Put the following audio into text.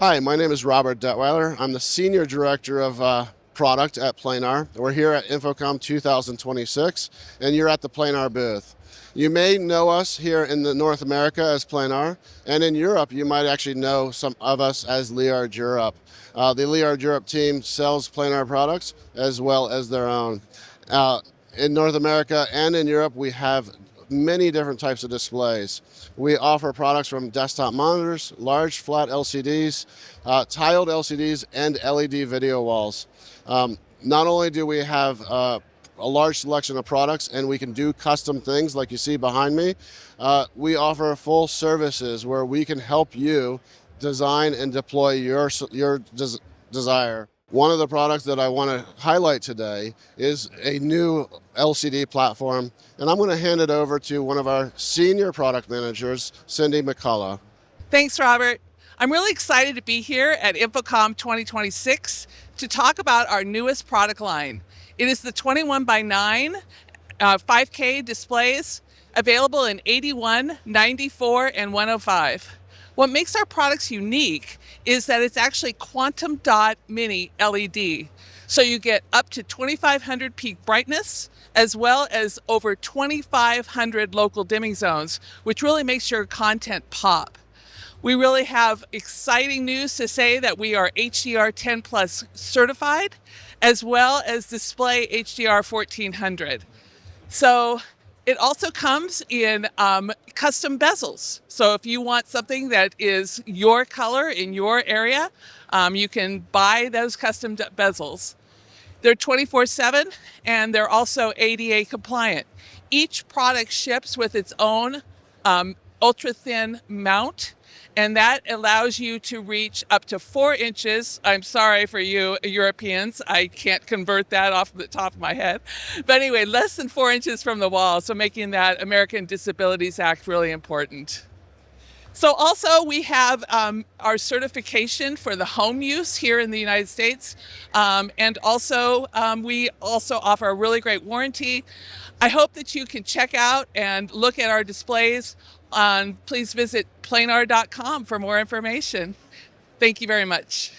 Hi, my name is Robert Detwiler. I'm the Senior Director of Product at Planar. We're here at InfoComm 2026, and you're at the Planar booth. You may know us here in North America as Planar, and in Europe, you might actually know some of us as Liard Europe. The Liard Europe team sells Planar products as well as their own. In North America and in Europe, we have many different types of displays. We offer products from desktop monitors, large flat LCDs, tiled LCDs, and LED video walls. Not only do we have a large selection of products and we can do custom things like you see behind me, we offer full services where we can help you design and deploy your desire. One of the products that I want to highlight today is a new LCD platform, and I'm going to hand it over to one of our senior product managers, Cindy McCullough. Thanks, Robert. I'm really excited to be here at InfoComm 2026 to talk about our newest product line. It is the 21x9 5K displays available in 81, 94, and 105. What makes our products unique is that it's actually quantum dot mini LED. So you get up to 2500 peak brightness, as well as over 2500 local dimming zones, which really makes your content pop. We really have exciting news to say that we are HDR 10 Plus certified, as well as DisplayHDR 1400. So it also comes in custom bezels. So if you want something that is your color in your area, you can buy those custom bezels. They're 24/7 and they're also ADA compliant. Each product ships with its own ultra thin mount, and that allows you to reach up to 4 inches. I'm sorry for you Europeans, I can't convert that off the top of my head. But anyway, less than 4 inches from the wall, so making that American Disabilities Act really important. So also we have our certification for the home use here in the United States. And also we also offer a really great warranty. I hope that you can check out and look at our displays. Please visit planar.com for more information. Thank you very much.